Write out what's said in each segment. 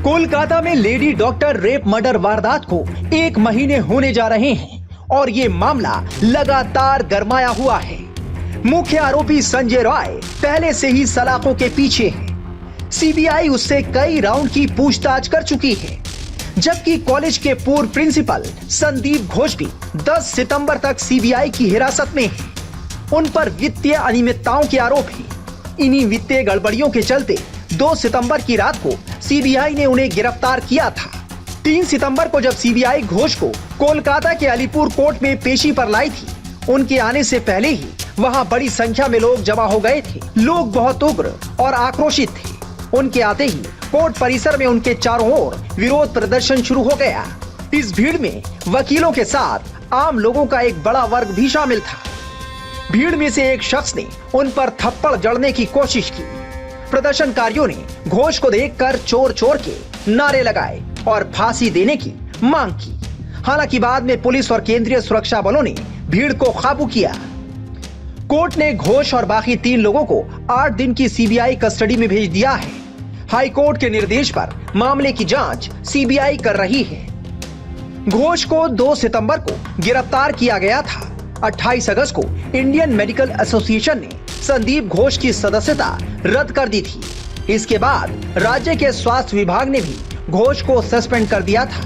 कोलकाता में lady doctor rape murder वारदात को 1 महीने होने जा रहे हैं और ये मामला लगातार गरमाया हुआ है। मुख्य आरोपी संजय राय पहले से ही सलाखों के पीछे है। सीबीआई उससे कई राउंड की पूछताछ कर चुकी है, जबकि कॉलेज के पूर्व प्रिंसिपल संदीप घोष भी 10 सितंबर तक सीबीआई की हिरासत में है। उन पर वित्तीय अनियमितताओं के आरोप है। इन्हीं वित्तीय गड़बड़ियों के चलते 2 सितंबर की रात को सीबीआई ने उन्हें गिरफ्तार किया था। 3 सितंबर को जब सीबीआई घोष को कोलकाता के अलीपुर कोर्ट में पेशी पर लाई थी, उनके आने से पहले ही वहां बड़ी संख्या में लोग जमा हो गए थे। लोग बहुत उग्र और आक्रोशित थे। उनके आते ही कोर्ट परिसर में उनके चारों ओर विरोध प्रदर्शन शुरू हो गया। इस भीड़ में वकीलों के साथ आम लोगों का एक बड़ा वर्ग भी शामिल था। भीड़ में से एक शख्स ने उन पर थप्पड़ जड़ने की कोशिश की। प्रदर्शनकारियों ने घोष को देखकर चोर चोर के नारे लगाए और फांसी देने की मांग की। हालांकि बाद में पुलिस और केंद्रीय सुरक्षा बलों ने भीड़ को काबू किया। कोर्ट ने घोष और बाकी 3 लोगों को 8 दिन की सीबीआई कस्टडी में भेज दिया है। हाई कोर्ट के निर्देश पर मामले की जांच सीबीआई कर रही है। घोष को 2 सितंबर को गिरफ्तार किया गया था। 28 अगस्त को इंडियन मेडिकल एसोसिएशन ने संदीप घोष की सदस्यता रद्द कर दी थी। इसके बाद राज्य के स्वास्थ्य विभाग ने भी घोष को सस्पेंड कर दिया था।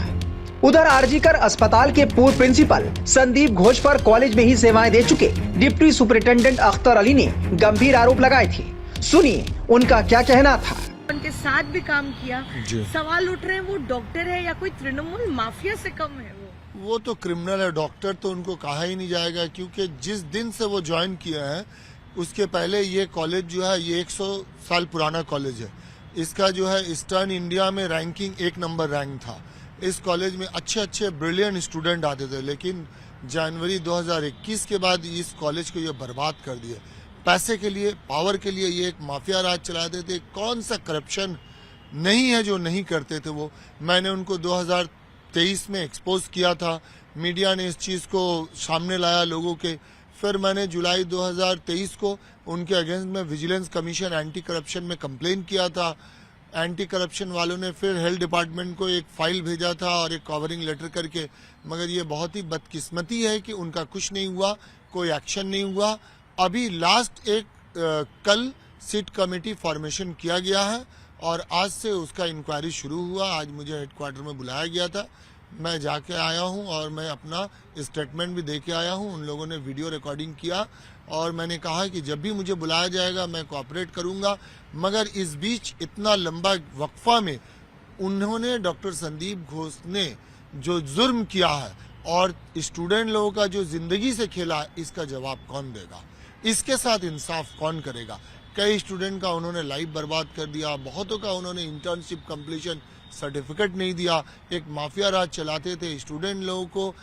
उधर आरजीकर अस्पताल के पूर्व प्रिंसिपल संदीप घोष पर कॉलेज में ही सेवाएं दे चुके डिप्टी सुपरिटेंडेंट अख्तर अली ने गंभीर आरोप लगाए थे। सुनिए उनका क्या कहना था। उनके साथ भी काम किया। सवाल उठ रहे हैं वो डॉक्टर है या कोई तृणमूल माफिया से कम है? वो तो क्रिमिनल है। डॉक्टर तो उनको कहा ही नहीं जाएगा, क्योंकि जिस दिन से वो ज्वाइन किया है उसके पहले ये कॉलेज जो है ये 100 साल पुराना कॉलेज है। इसका जो है ईस्टर्न इंडिया में रैंकिंग 1 नंबर रैंक था। इस कॉलेज में अच्छे अच्छे ब्रिलियंट स्टूडेंट आते थे, लेकिन जनवरी 2021 के बाद इस कॉलेज को ये बर्बाद कर दिया। पैसे के लिए, पावर के लिए ये एक माफिया राज चलाते थे। कौन सा करप्शन नहीं है जो नहीं करते थे वो। मैंने उनको 2023 में एक्सपोज किया था। मीडिया ने इस चीज़ को सामने लाया लोगों के। फिर मैंने जुलाई 2023 को उनके अगेंस्ट में विजिलेंस कमीशन एंटी करप्शन में कंप्लेन किया था। एंटी करप्शन वालों ने फिर हेल्थ डिपार्टमेंट को एक फाइल भेजा था और एक कवरिंग लेटर करके, मगर ये बहुत ही बदकिस्मती है कि उनका कुछ नहीं हुआ, कोई एक्शन नहीं हुआ। अभी लास्ट कल सिट कमेटी फॉर्मेशन किया गया है और आज से उसका इंक्वायरी शुरू हुआ। आज मुझे हेडक्वार्टर में बुलाया गया था, मैं जाके आया हूं और मैं अपना स्टेटमेंट भी दे के आया हूं। उन लोगों ने वीडियो रिकॉर्डिंग किया और मैंने कहा कि जब भी मुझे बुलाया जाएगा मैं कोऑपरेट करूंगा। मगर इस बीच इतना लंबा वक्फा में उन्होंने डॉक्टर संदीप घोष ने जो जुर्म किया है और स्टूडेंट लोगों का जो जिंदगी से खेला, इसका जवाब कौन देगा? इसके साथ इंसाफ कौन करेगा? कई स्टूडेंट का उन्होंने लाइफ बर्बाद कर दिया। बहुतों का उन्होंने इंटर्नशिप कंप्लीशन सर्टिफिकेट नहीं दिया। एक माफिया राज चलाते थे। स्टूडेंट लोगों को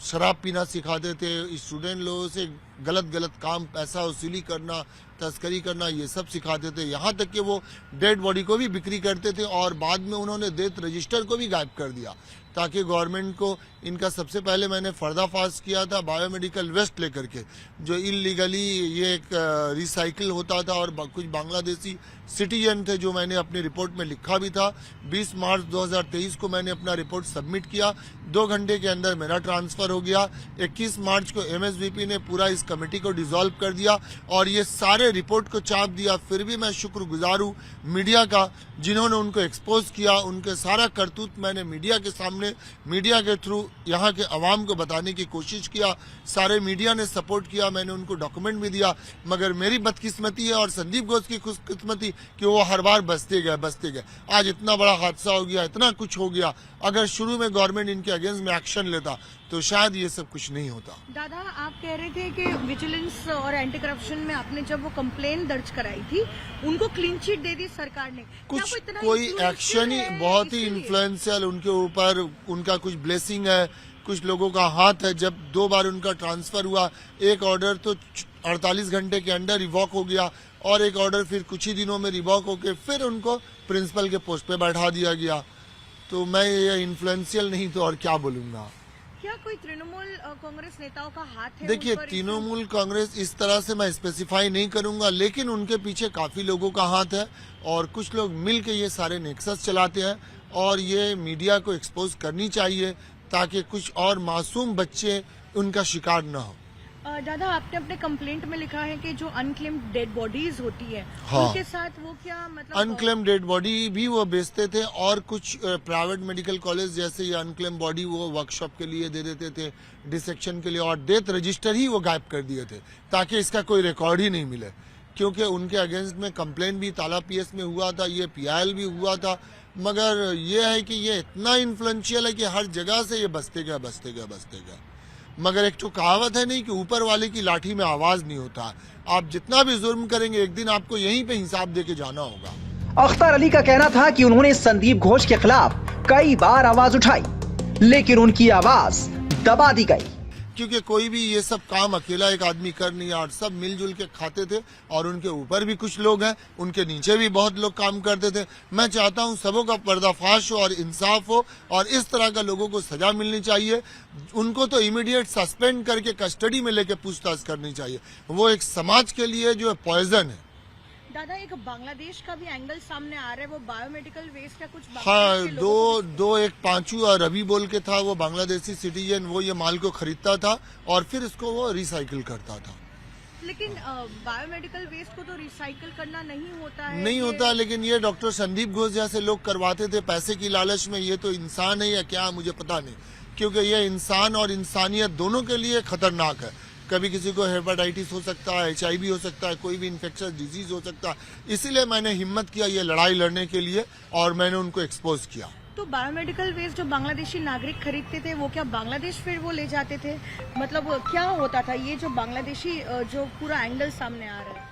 शराब पीना सिखाते थे। स्टूडेंट लोगों से गलत काम, पैसा वसूली करना, तस्करी करना, ये सब सिखाते थे। यहाँ तक कि वो डेड बॉडी को भी बिक्री करते थे और बाद में उन्होंने डेथ रजिस्टर को भी गायब कर दिया ताकि गवर्नमेंट को इनका सबसे पहले मैंने पर्दाफाश किया था बायोमेडिकल वेस्ट लेकर के, जो इलीगली ये एक रिसाइकिल होता था और कुछ बांग्लादेशी सिटीजन थे, जो मैंने अपनी रिपोर्ट में लिखा भी था। 20 मार्च 2023 को मैंने अपना रिपोर्ट सबमिट किया। 2 घंटे के अंदर मेरा ट्रांसफर हो गया। 21 मार्च को एमएसवीपी ने पूरा इस कमेटी को डिसॉल्व कर दिया और ये सारे रिपोर्ट को चाप दिया। फिर भी मैं शुक्रगुजार हूँ मीडिया का, जिन्होंने उनको एक्सपोज किया। उनके सारा करतूत मैंने मीडिया के सामने, मीडिया के थ्रू यहाँ के अवाम को बताने की कोशिश किया। सारे मीडिया ने सपोर्ट किया, मैंने उनको डॉक्यूमेंट भी दिया। मगर मेरी बदकिस्मती है और संदीप घोष की खुशकिस्मती कि वो हर बार बचते गए। आज इतना बड़ा हादसा हो गया, इतना कुछ हो गया। अगर शुरू में गवर्नमेंट इनके अगेंस्ट में एक्शन लेता तो शायद ये सब कुछ नहीं होता। दादा, आप कह रहे थे कि विजिलेंस और एंटी करप्शन में आपने जब वो कंप्लेन दर्ज कराई थी, उनको क्लीन चिट दे दी सरकार ने। कुछ कोई एक्शन ही, बहुत ही इन्फ्लुएंशियल उनके ऊपर, उनका कुछ ब्लेसिंग है, कुछ लोगों का हाथ है। जब 2 बार उनका ट्रांसफर हुआ, एक ऑर्डर तो 48 घंटे के अंदर रिवॉक हो गया और एक ऑर्डर फिर कुछ ही दिनों में रिवॉक होकर फिर उनको प्रिंसिपल के पोस्ट पे बैठा दिया गया। तो मैं ये इन्फ्लुएंशियल नहीं तो और क्या बोलूँगा। क्या कोई तृणमूल कांग्रेस नेताओं का हाथ है? देखिए, उन पर तृणमूल कांग्रेस इस तरह से मैं स्पेसिफाई नहीं करूंगा, लेकिन उनके पीछे काफी लोगों का हाथ है और कुछ लोग मिलकर ये सारे नेक्सस चलाते हैं और ये मीडिया को एक्सपोज करनी चाहिए ताकि कुछ और मासूम बच्चे उनका शिकार न हो। दादा, आपने अपने कंप्लेंट में लिखा है कि जो अनक्लेम्ड डेड बॉडीज होती है, हाँ, उनके साथ वो क्या मतलब अनक्लेम डेड बॉडी भी वो बेचते थे और कुछ प्राइवेट मेडिकल कॉलेज जैसे ये अनक्लेम बॉडी वो वर्कशॉप के लिए दे देते थे, डिसेक्शन के लिए, और डेथ रजिस्टर ही वो गायब कर दिए थे ताकि इसका कोई रिकॉर्ड ही नहीं मिले, क्योंकि उनके अगेंस्ट में कंप्लेन भी ताला पीएस में हुआ था, ये पीआईएल भी हुआ था, मगर ये है कि ये इतना इन्फ्लुएंशियल है कि हर जगह से ये बसते गया। मगर एक तो कहावत है नहीं कि ऊपर वाले की लाठी में आवाज नहीं होता। आप जितना भी जुर्म करेंगे एक दिन आपको यहीं पे हिसाब दे के जाना होगा। अख्तर अली का कहना था कि उन्होंने संदीप घोष के खिलाफ कई बार आवाज उठाई, लेकिन उनकी आवाज दबा दी गई, क्योंकि कोई भी ये सब काम अकेला एक आदमी कर नहीं, और सब मिलजुल के खाते थे और उनके ऊपर भी कुछ लोग हैं, उनके नीचे भी बहुत लोग काम करते थे। मैं चाहता हूं सबों का पर्दाफाश हो और इंसाफ हो और इस तरह का लोगों को सजा मिलनी चाहिए। उनको तो इमीडिएट सस्पेंड करके कस्टडी में लेके पूछताछ करनी चाहिए। वो एक समाज के लिए जो पॉइजन है। दादा, एक बांग्लादेश का भी एंगल सामने आ रहा है, वो बायोमेडिकल वेस्ट का कुछ हाँ, बांग्लादेश के लोगों को दो एक पांचू और रवि बोल के था, वो बांग्लादेशी सिटीजन, वो ये माल को खरीदता था और फिर इसको वो रिसाइकिल करता था। लेकिन बायोमेडिकल वेस्ट को तो रिसाइकिल करना नहीं होता है। नहीं होता, लेकिन ये डॉक्टर संदीप घोष जैसे लोग करवाते थे पैसे की लालच में। ये तो इंसान है या क्या मुझे पता नहीं, क्योंकि ये इंसान और इंसानियत दोनों के लिए खतरनाक है। कभी किसी को हेपेटाइटिस हो सकता है, HIV हो सकता है, कोई भी इन्फेक्शियस डिजीज हो सकता है। इसीलिए मैंने हिम्मत किया ये लड़ाई लड़ने के लिए और मैंने उनको एक्सपोज किया। तो बायोमेडिकल वेस्ट जो बांग्लादेशी नागरिक खरीदते थे वो क्या बांग्लादेश फिर वो ले जाते थे? मतलब क्या होता था ये जो बांग्लादेशी जो पूरा एंगल सामने आ रहा है?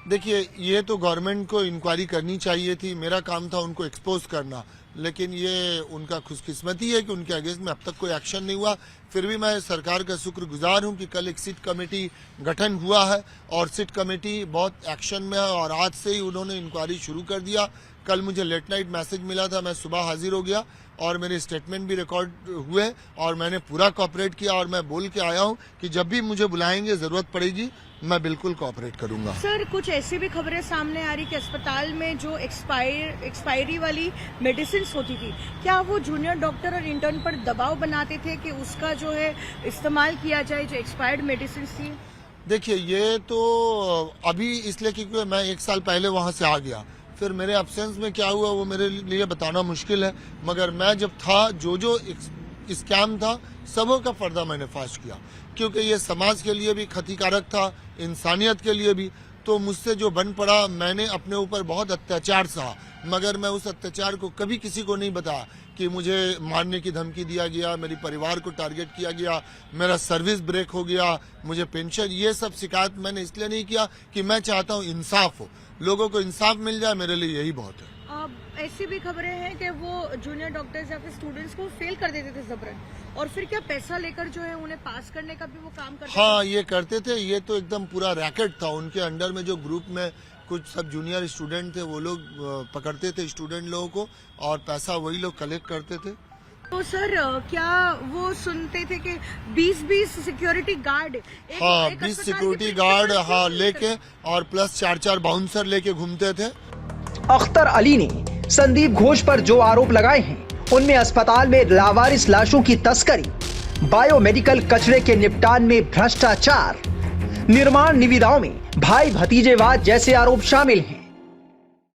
देखिए, ये तो गवर्नमेंट को इंक्वायरी करनी चाहिए थी, मेरा काम था उनको एक्सपोज करना, लेकिन ये उनका खुशकिस्मती है कि उनके अगेंस्ट में अब तक कोई एक्शन नहीं हुआ। फिर भी मैं सरकार का शुक्रगुजार हूं कि कल एक सिट कमेटी गठन हुआ है और सिट कमेटी बहुत एक्शन में है और आज से ही उन्होंने इंक्वायरी शुरू कर दिया। कल मुझे लेट नाइट मैसेज मिला था, मैं सुबह हाजिर हो गया और मेरे स्टेटमेंट भी रिकॉर्ड हुए और मैंने पूरा कोऑपरेट किया और मैं बोल के आया हूं कि जब भी मुझे बुलाएंगे, जरूरत पड़ेगी, मैं बिल्कुल कोऑपरेट करूंगा। सर, कुछ ऐसी भी खबरें सामने आ रही कि अस्पताल में जो एक्सपायरी वाली मेडिसिन होती थी, क्या वो जूनियर डॉक्टर और इंटर्न पर दबाव बनाते थे कि उसका जो है इस्तेमाल किया जाए, जो एक्सपायर्ड मेडिसिन थी? देखिए, ये तो अभी इसलिए क्योंकि मैं 1 साल पहले वहां से आ गया, फिर मेरे एब्सेंस में क्या हुआ वो मेरे लिए बताना मुश्किल है, मगर मैं जब था जो स्कैम था सबों का पर्दा मैंने फाश किया, क्योंकि ये समाज के लिए भी क्षतिकारक था, इंसानियत के लिए भी। तो मुझसे जो बन पड़ा, मैंने अपने ऊपर बहुत अत्याचार सहा, मगर मैं उस अत्याचार को कभी किसी को नहीं बताया कि मुझे मारने की धमकी दिया गया, मेरे परिवार को टारगेट किया गया, मेरा सर्विस ब्रेक हो गया, मुझे पेंशन, ये सब शिकायत मैंने इसलिए नहीं किया कि मैं चाहता हूँ इंसाफ हो, लोगों को इंसाफ मिल जाए, मेरे लिए यही बहुत है। ऐसी भी खबरें हैं कि वो जूनियर डॉक्टर्स या फिर स्टूडेंट्स को फेल कर देते थे जबरन, और फिर क्या पैसा लेकर जो है उन्हें पास करने का भी वो काम करते थे? हाँ, ये करते थे। ये तो एकदम पूरा रैकेट था। उनके अंडर में जो ग्रुप में कुछ सब जूनियर स्टूडेंट थे, वो लोग पकड़ते थे स्टूडेंट लोगों को और पैसा वही लोग कलेक्ट करते थे। तो सर, क्या वो सुनते थे कि 20 सिक्योरिटी गार्ड, हाँ, 20 सिक्योरिटी गार्ड हाँ लेके और प्लस 4 बाउंसर लेके घूमते थे। अख्तर अली ने संदीप घोष पर जो आरोप लगाए हैं उनमें अस्पताल में लावारिस लाशों की तस्करी, बायोमेडिकल कचरे के निपटान में भ्रष्टाचार, निर्माण निविदाओं में भाई भतीजेवाद जैसे आरोप शामिल हैं।